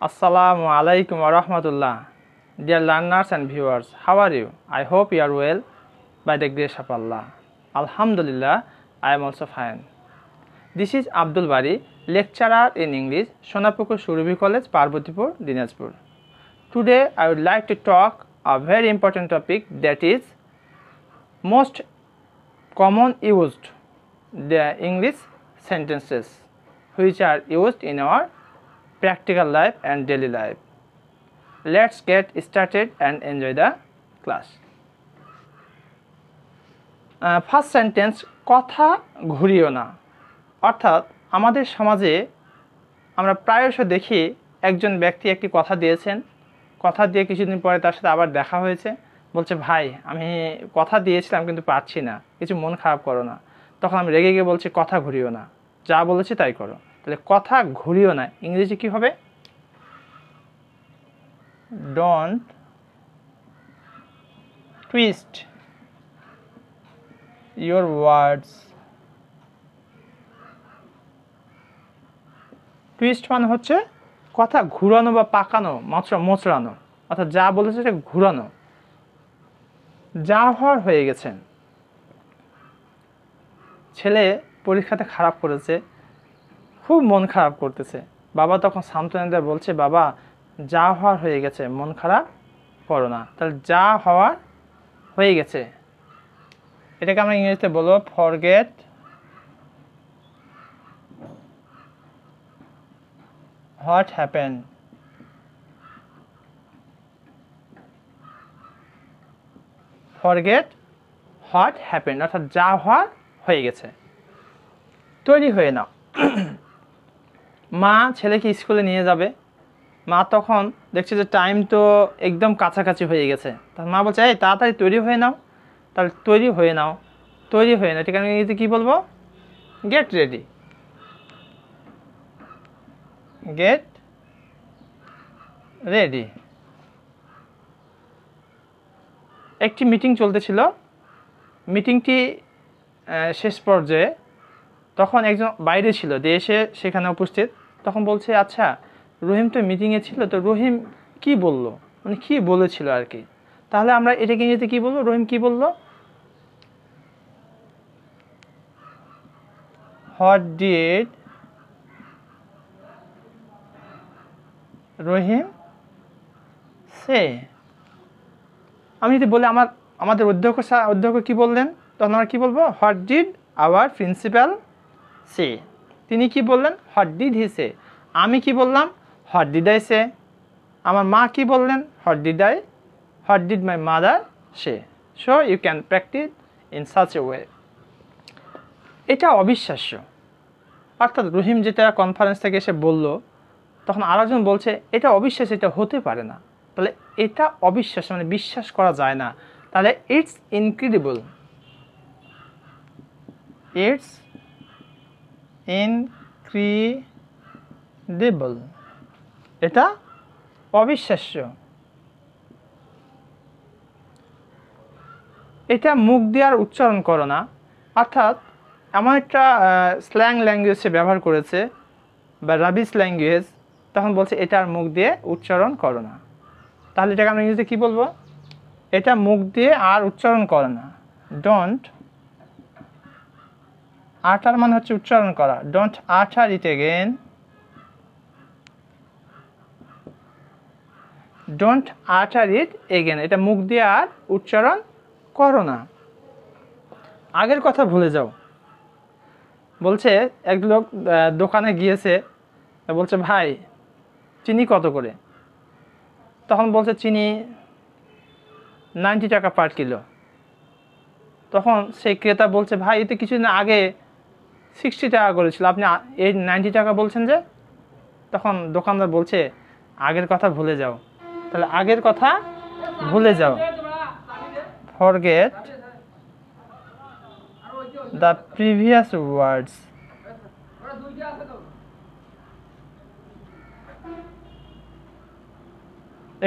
Assalamu alaikum wa rahmatullah. Dear learners and viewers, how are you? I hope you are well by the grace of Allah. Alhamdulillah, I am also fine. This is Abdul Bari, lecturer in English, Sonapukur Surabhi College, Parbotipur, Dinajpur. Today, I would like to talk a very important topic, that is most common used the English sentences which are used in our practical life and daily life. Let's get started and enjoy the class. First sentence, কথা ঘুরিও না। অর্থাৎ আমাদের সমাজে আমরা প্রায়শ দেখি একজন ব্যক্তি একটি কথা দিয়েছেন, কথা দিয়ে কিছুদিন পরে তার সাথে আবার দেখা হয়েছে, বলছে ভাই আমি কথা দিয়েছিলাম কিন্তু পারছি না, কিছু মন খারাপ করো না। তখন আমি রেগে গিয়ে বলছি কথা ঘুরিও না, যা বলেছি তাই করো। তাহলে কথা ঘুরিও না ইংরেজি কি হবে? Don't twist your words. Twist মানে হচ্ছে কথা ঘুরানো বা পাকানো, মোচড়ানো, অর্থাৎ যা বলেছে সেটা ঘুরানো। যা হওয়ার হয়ে গেছে। ছেলে পরীক্ষাতে খারাপ করেছে, খুব মন খারাপ করতেছে, বাবা তখন সান্ত্বনা দিয়ে বলছে বাবা যা হওয়ার হয়ে গেছে, মন খারাপ করো না। তাহলে যা হওয়ার হয়ে গেছে এটাকে আমরা ইংরেজিতে বলবো forget what happen. Forget what happen অর্থাৎ যা হওয়ার হয়ে গেছে। তৈরি হয়ে নাও। মা ছেলেকে স্কুলে নিয়ে যাবে, মা তখন দেখছে যে টাইম তো একদম কাছাকাছি হয়ে গেছে, তার মা বলছে এই তাড়াতাড়ি তৈরি হয়ে নাও। তাহলে তৈরি হয়ে নাও, তৈরি হয়ে নাও ঠিক আছে, কী বলবো? Get ready. Get ready. একটি মিটিং চলতেছিল, মিটিংটি শেষ পর্যায়ে তখন একজন বাইরে ছিল, দেশে সেখানে উপস্থিত, তখন বলছে আচ্ছা রহিম তো মিটিংয়ে ছিল, তো রহিম কি বলল, মানে কি বলেছিল আর কি। তাহলে আমরা এটাকে ইংরেজিতে কি বলবো? রহিম কি বলল? হোয়াট ডিড রহিম সে। আমি যদি বলি আমাদের অধ্যক্ষ কি বললেন, তখন আমরা কি বলবো? What did our principal say. তিনি কি বললেন? What did he say. আমি কি বললাম? What did I say. আমার মা কি বললেন? What did my mother say. So you can practise in such a way. এটা অবিশ্বাস্য। অর্থাৎ রহিম যেটা কনফারেন্স থেকে এসে বলল, তখন আরেকজন বলছে এটা অবিশ্বাস্য, এটা হতে পারে না। তাহলে এটা অবিশ্বাস্য মানে বিশ্বাস করা যায় না। তাহলে ইটস ইনক্রেডিবল। ইটস ইনক্রেডিবল, এটা অবিশ্বাস্য। এটা মুখ দিয়ে আর উচ্চারণ করো না, অর্থাৎ এমন একটা স্ল্যাং ল্যাঙ্গুয়েজ সে ব্যবহার করেছে বা রাবিশ ল্যাঙ্গুয়েজ, তখন বলছে এটা আর মুখ দিয়ে উচ্চারণ করো না। তাহলে এটাকে আমরা ইংরেজিতে কী বলবো? এটা মুখ দিয়ে আর উচ্চারণ করো না। ডোন্ট আটার মানে হচ্ছে উচ্চারণ করা। ডোন্ট আটার ইট এগেন। ডোন্ট আটার ইট এগেন, এটা মুখ দিয়ে আর উচ্চারণ করো না। আগের কথা ভুলে যাও। বলছে এক লোক দোকানে গিয়েছে, বলছে ভাই চিনি কত করে? তখন বলছে চিনি 90 টাকা পার কিলো। তখন সেই ক্রেতা বলছে ভাই এতে কিছুদিন আগে 60 টাকা করেছিল, আপনি এই 90 টাকা বলছেন যে? তখন দোকানদার বলছে আগের কথা ভুলে যাও। তাহলে আগের কথা ভুলে যাও। ফরগেট দ্য প্রিভিয়াস ওয়ার্ডস।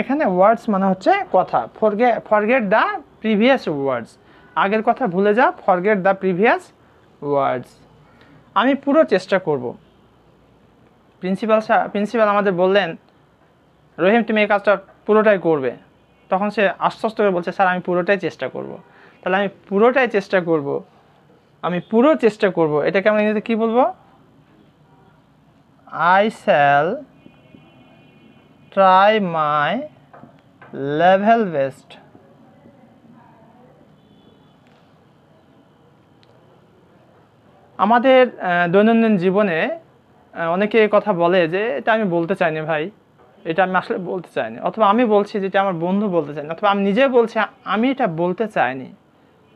এখানে ওয়ার্ডস মানে হচ্ছে কথা। ফরগেট দ্য প্রিভিয়াস ওয়ার্ডস, আগের কথা ভুলে যাও। ফরগেট দ্য প্রিভিয়াস ওয়ার্ডস। আমি পুরো চেষ্টা করব। প্রিন্সিপাল আমাদের বললেন রহিম তুমি এই কাজটা পুরোটাই করবে, তখন সে আশ্বস্ত করে বলছে স্যার আমি পুরোটাই চেষ্টা করব। তাহলে আমি পুরোটাই চেষ্টা করব, আমি পুরো চেষ্টা করব, এটাকে আমরা ইংরেজিতে কী বলবো? I shall try my level best. আমাদের দৈনন্দিন জীবনে অনেকে এই কথা বলে যে এটা আমি বলতে চাইনি ভাই, এটা আমি আসলে বলতে চাইনি, অথবা আমি বলছি যেটা আমার বন্ধু বলতে চাইনি, অথবা আমি নিজে বলছি আমি এটা বলতে চাইনি।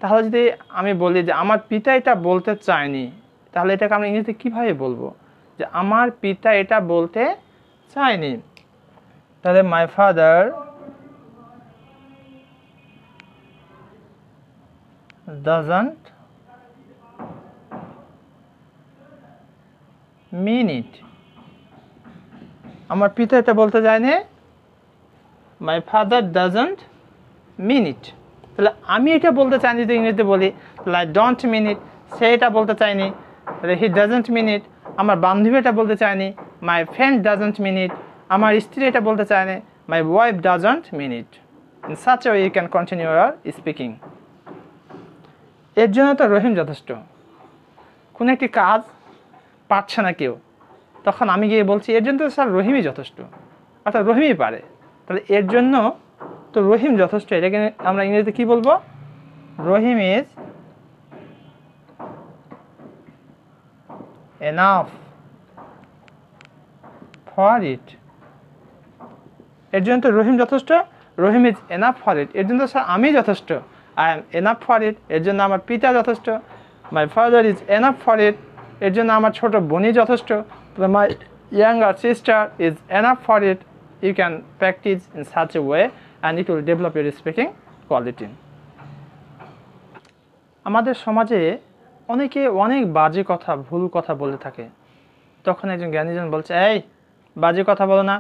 তাহলে যদি আমি বলি যে আমার পিতা এটা বলতে চায়নি, তাহলে এটাকে আমরা ইংরেজিতে কীভাবে বলবো? যে আমার পিতা এটা বলতে চায়নি। তাহলে my father doesn't mean it। আমার পিতা এটা বলতে চায়নি, মাই ফাদার ডাজন্ট মিন ইট। তাহলে আমি এটা বলতে চাইনি যদি ইংরেজিতে বলি, তাহলে আই ডোন্ট মিন ইট। সে এটা বলতে চায়নি, তাহলে হি ডাজন্ট মিন ইট। আমার বান্ধবী এটা বলতে চায়নি, মাই ফ্রেন্ড ডাজন্ট মিন ইট। আমার স্ত্রী এটা বলতে চায়নি, my wife doesn't mean it. In such a way you can continue your speaking. এর জন্য তো রহিম যথেষ্ট। কোনো একটি কাজ পারছে না কেউ, তখন আমি গিয়ে বলছি এর জন্য তো স্যার রহিমই যথেষ্ট, অর্থাৎ রহিমই পারে। তাহলে এর জন্য তো রহিম যথেষ্ট, এটাকে আমরা ইংরেজিতে কী বলবো? রহিম ইজ এনাফ ফর ইট। এর জন্য তো রহিম যথেষ্ট, রহিম ইজ এনাফ ফর ইট। এর জন্য তো স্যার আমি যথেষ্ট, I am enough for it. এর জন্য আমার পিতা যথেষ্ট, my father is enough for it. এর জন্য আমার ছোট বোনই যথেষ্ট, my younger sister is enough for it. You can practice in such a way and it will develop your speaking quality. আমাদের সমাজে অনেকে অনেক বাজে কথা, ভুল কথা বলে থাকে। তখন একজন জ্ঞানীজন বলছে এই বাজে কথা বলো না,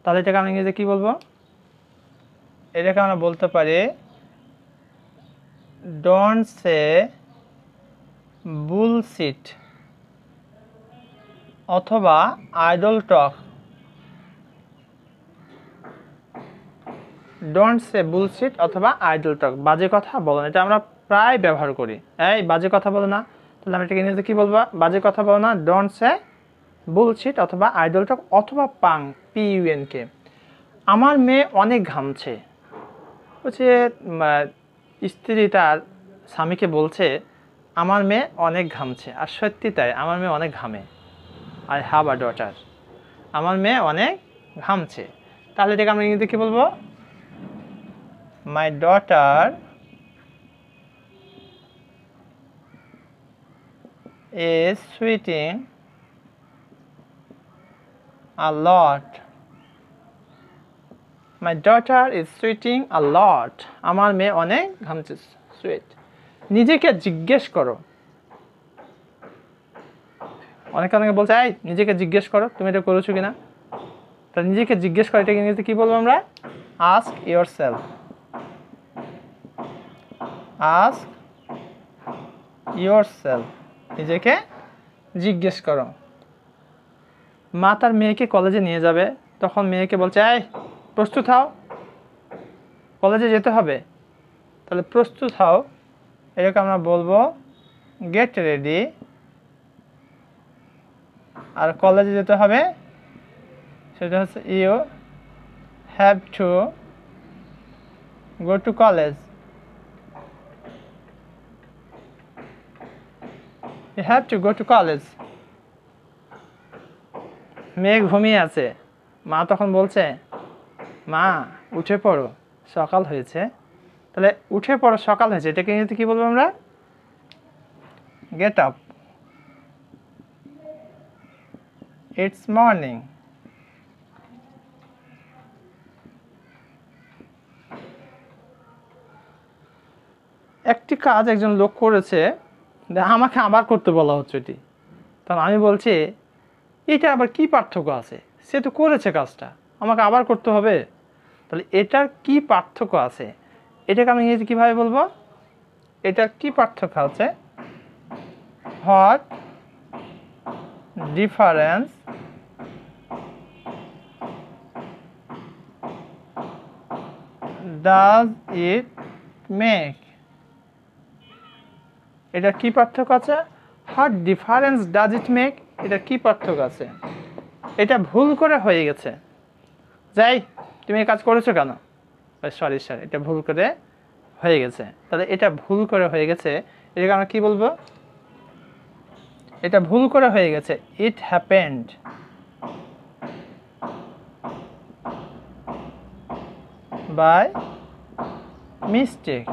তাহলে এটাকে আমরা ইংরেজিতে কী বলবো? এটাকে আমরা বলতে পারি ডোন্ট সে বুলশিট অথবা idol talk. Don't say bullshit অথবা আইডল টক, বাজে কথা বলো না। এটা আমরা প্রায় ব্যবহার করি, এই বাজে কথা বলো না। তাহলে আমরা এটাকে ইংরেজিতে কী বলবো? বাজে কথা বলো না, ডোন্ট সে বুলশিট অথবা আইডল টক, অথবা পাং PUNK। আমার মেয়ে অনেক ঘামছে, হচ্ছে স্ত্রী তার স্বামীকে বলছে আমার মেয়ে অনেক ঘামছে, আর সত্যি তাই, আমার মেয়ে অনেক ঘামে। আই হ্যাভ আ ডটার, আমার মেয়ে অনেক ঘামছে। তাহলে এটাকে আমরা ইংরেজিতে কী বলবো? My daughter is sweating a lot. My daughter is sweating a lot. আমার মেয়ে অনেক ঘামছে, সুইট। নিজেকে জিজ্ঞেস করো। অনেকে বলছে এই নিজেকে জিজ্ঞেস করো তুমি এটা করেছো কিনা। তাহলে নিজেকে জিজ্ঞেস করো, এটাকে ইংরেজিতে কী বলবো আমরা? Ask yourself. আস্ক ইয়োরসেলফ, নিজেকে জিজ্ঞেস করো। মা তার মেয়েকে কলেজে নিয়ে যাবে, তখন মেয়েকে বলছে এই প্রস্তুত হও, কলেজে যেতে হবে। তাহলে প্রস্তুত হও এটাকে আমরা বলবো গেট রেডি। আর কলেজে যেতে হবে সেটা হচ্ছে you have to go to college. You have to go to college. মেয়ে ঘুমিয়ে আছে, মা তখন বলছে মা উঠে পড়ো সকাল হয়েছে। তাহলে উঠে পড়ো সকাল হয়েছে, এটাকে ইংরেজিতে কী বলবো আমরা? Get up, it's morning. একটি কাজ একজন লোক করেছে, আমাকে আবার করতে বলা হচ্ছে এটি। তখন আমি বলছি এটা আবার কি পার্থক্য আছে, সে তো করেছে কাজটা, আমাকে আবার করতে হবে। তাহলে এটার কি পার্থক্য আছে, এটাকে আমি ইংরেজি কীভাবে বলবো? এটার কি পার্থক্য আছে? What difference does it make, এটা কি পার্থক্য আছে? What difference does it make, এটা কি পার্থক্য আছে? এটা ভুল করে হয়ে গেছে। যাই, তুমি এই কাজ করেছো কেন? সরি স্যার, এটা ভুল করে হয়ে গেছে। তাহলে এটা ভুল করে হয়ে গেছে, এটাকে আমরা কি বলবো? এটা ভুল করে হয়ে গেছে, ইট হ্যাপেন্ড বাই মিস্টেক।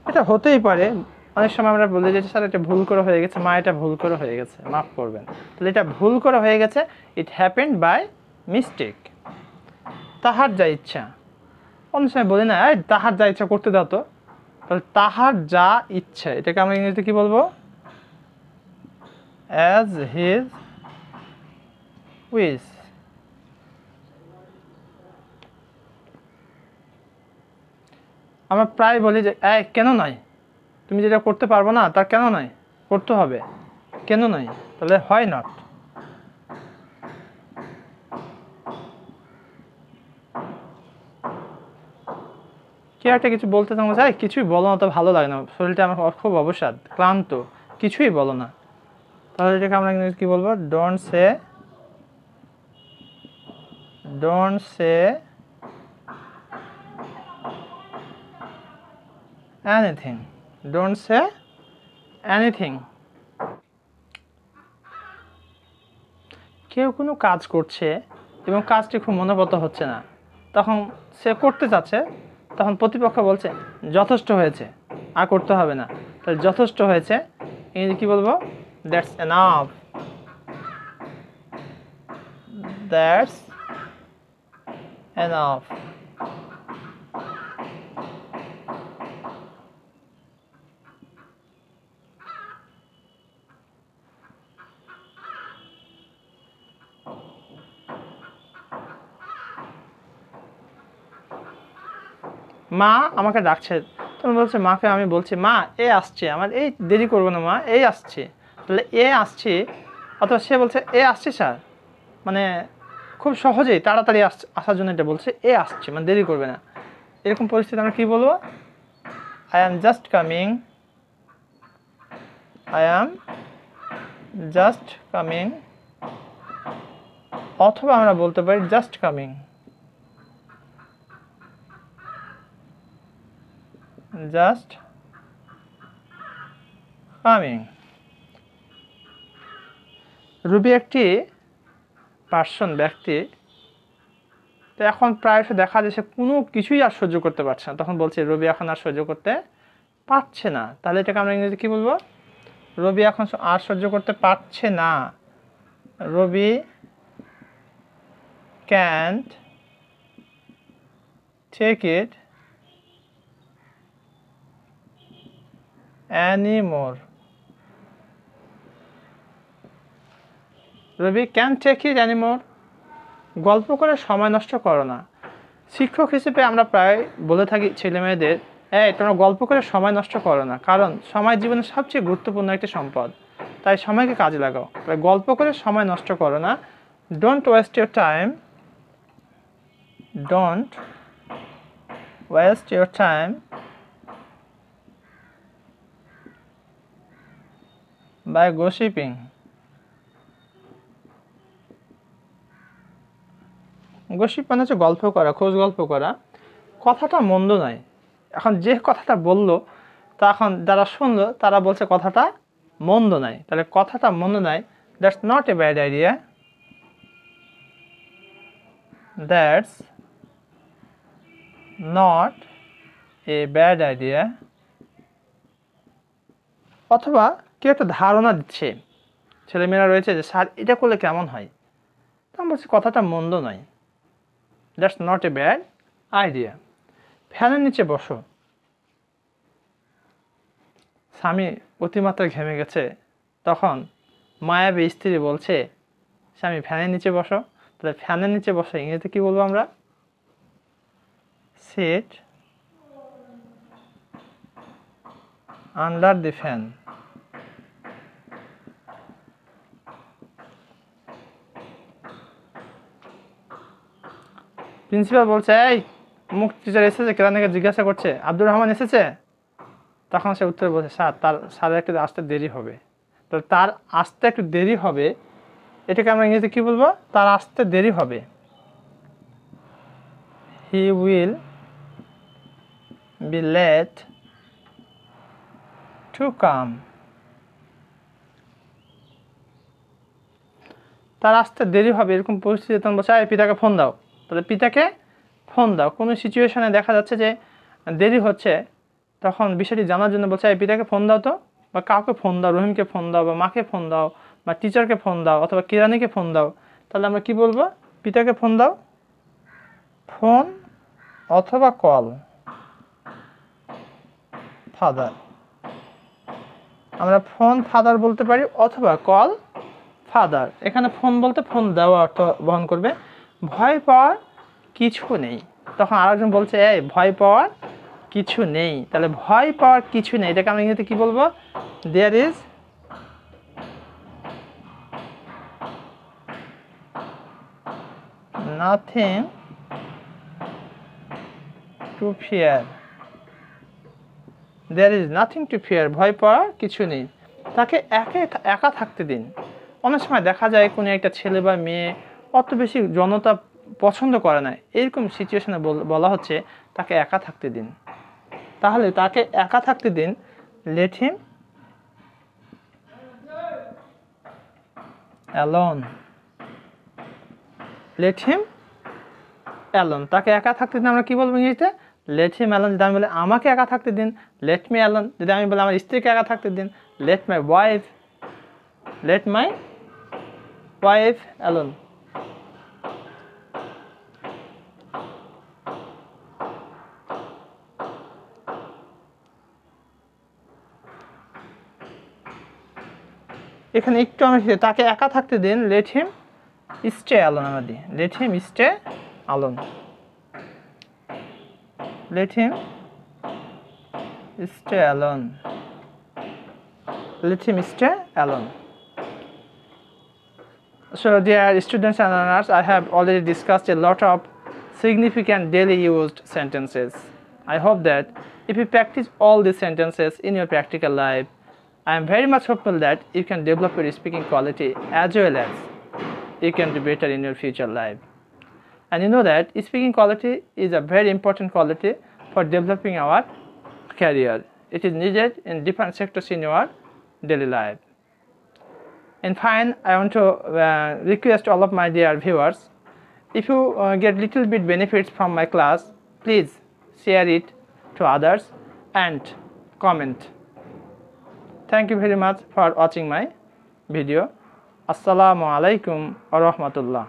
এটা হতেই পারে, অনেক সময় আমরা বলে যে স্যার এটা ভুল করে হয়ে গেছে, মা এটা ভুল করে হয়ে গেছে, মাফ করবেন। তাহলে এটা ভুল করে হয়ে গেছে, ইট হ্যাপেন্ড বাই মিস্টেক। তাহার যা ইচ্ছা, অনেক সময় বলি না তাহার যা ইচ্ছা করতে দাও তো, তাহলে তাহার যা ইচ্ছা এটাকে আমরা ইংরেজিতে কি বলবো? As his wish. আমরা প্রায় বলি যে কেন নয়, তুমি যেটা করতে পারবো না তার কেন নয়, করতে হবে, কেন নয়? তাহলে হয় নট। কি একটা কিছু বলতে চাও, কিছুই বলো না তো, ভালো লাগে না, শরীরটা আমার খুব অবসাদ, ক্লান্ত, কিছুই বলো না। তাহলে এটাকে আমরা কি বলবো? Don't say anything, don't say anything. কেউ কোনো কাজ করছে এবং কাজটি খুব মনোবত হচ্ছে না, তখন সে করতে চাচ্ছে, তখন প্রতিপক্ষ বলছে যথেষ্ট হয়েছে, আর করতে হবে না। তাহলে যথেষ্ট হয়েছে ইংরেজি কি বলবো? That's enough, that's enough. মা আমাকে ডাকছে, তখন বলছে মাকে, আমি বলছি মা এ আসছে, আমার এই দেরি করবো না মা, এই আসছে। তাহলে এ আসছে, অথবা সে বলছে এ আসছে স্যার, মানে খুব সহজেই তাড়াতাড়ি আসার জন্য এটা বলছে, এ আসছে মানে দেরি করবে না। এরকম পরিস্থিতি আমরা কি বলবো? I am just coming, I am just coming, অথবা আমরা বলতে পারি just coming, just coming. Ruby একটি পার্সন, ব্যক্তি, তো এখন প্রায়শ দেখা যায় সে কোনো কিছুই আর সহ্য করতে পারছে না, তখন বলছে রবি এখন আর সহ্য করতে পারছে না। তাহলে এটাকে আমরা ইংরেজিতে কি বলবো? রবি এখন আর সহ্য করতে পারছে না, Robi can't take it anymore, Robi can take it anymore। গল্প করে সময় নষ্ট করো না। শিক্ষক হিসেবে আমরা প্রায় বলে থাকি ছেলে মেয়েদের, তোমরা গল্প করে সময় নষ্ট করো না, কারণ সময় জীবনের সবচেয়ে গুরুত্বপূর্ণ একটি সম্পদ, তাই সময়কে কাজে লাগাও। তাই গল্প করে সময় নষ্ট করো না, don't waste your time, don't waste your time by gossiping. Gossip মানে হচ্ছে গল্প করা, খোঁজ গল্প করা। কথাটা মন্দ নয়, এখন যে কথাটা বললো তা এখন যারা শুনলো তারা বলছে কথাটা মন্দ নয়, তাহলে কথাটা মন্দ নয়, that's not a bad idea, that's not a bad idea. অথবা কেউ একটা ধারণা দিচ্ছে, ছেলেমেয়েরা রয়েছে যে স্যার এটা করলে কেমন হয়, তা আমি বলছি কথাটা মন্দ নয়, that's not a bad idea. ফ্যানের নিচে বসো, স্বামী অতিমাত্রায় ঘেমে গেছে, তখন মায়াবী স্ত্রী বলছে স্বামী ফ্যানের নিচে বসো। তাহলে ফ্যানের নিচে বসো ইংরেজিতে কি বলবো আমরা? Sit under the fan. Principal বলছে এই মুখ টিচার এসেছে, কেরানিকে জিজ্ঞাসা করছে আব্দুর রহমান এসেছে, তখন সে উত্তর বলছে স্যার স্যারের একটু আসতে দেরি হবে। তো তার আসতে একটু দেরি হবে, এটাকে আমরা ইংরেজিতে কী বলবো? তার আসতে দেরি হবে। He will be late to come. তার আসতে দেরি হবে এরকম পরিস্থিতি তখন বলছে পিতাকে ফোন দাও। তাহলে পিতাকে ফোন দাও। কোনো সিচুয়েশনে দেখা যাচ্ছে যে দেরি হচ্ছে, তখন বিষয়টি জানার জন্য বলছে পিতাকে ফোন দাও তো, বা কাউকে ফোন দাও, রহিমকে ফোন দাও, বা মাকে ফোন দাও, বা টিচারকে ফোন দাও, অথবা কিরানিকে ফোন দাও। তাহলে আমরা কি বলবো? পিতাকে ফোন দাও, ফোন অথবা কল ফাদার। আমরা ফোন ফাদার বলতে পারি অথবা কল ফাদার। এখানে ফোন বলতে ফোন দেওয়া অর্থ বহন করবে। ভয় পাওয়ার কিছু নেই। তখন আরেকজন বলছে ভয় পাওয়ার কিছু নেই। তাহলে ভয় পাওয়ার কিছু নেই, এটাকে আমরা ইংরেজিতে কি বলবো? There is nothing to fear. There is nothing to fear, ভয় পাওয়ার কিছু নেই। তাকে একা থাকতে দিন। অনেক সময় দেখা যায় কোনো একটা ছেলে বা মেয়ে অত বেশি জনতা পছন্দ করে না, এরকম সিচুয়েশনে বলা হচ্ছে তাকে একা থাকতে দিন। তাহলে তাকে একা থাকতে দিন, let him alone. Let him alone, তাকে একা থাকতে দিন আমরা কি বলবো ইংরেজিতে? Let him alone. যদি আমি বলি আমাকে একা থাকতে দিন, লেট মি অ্যালোন। যদি আমি বলি আমার স্ত্রীকে একা থাকতে দিন, লেট মাই ওয়াইফ অ্যালোন। এখানে একটু আমি তাকে একা থাকতে দিন, লেট হিম স্টে অ্যালোন। আমরা দিই let him stay alone. Let him stay alone. Let him stay alone. So dear students and learners, I have already discussed a lot of significant daily used sentences. I hope that if you practice all these sentences in your practical life, I am very much hopeful that you can develop your speaking quality as well as you can do better in your future life. And you know that speaking quality is a very important quality for developing our career. It is needed in different sectors in your daily life. And fine, I want to request all of my dear viewers, if you get little bit benefits from my class, please share it to others and comment. Thank you very much for watching my video. Assalamu alaikum wa rahmatullah.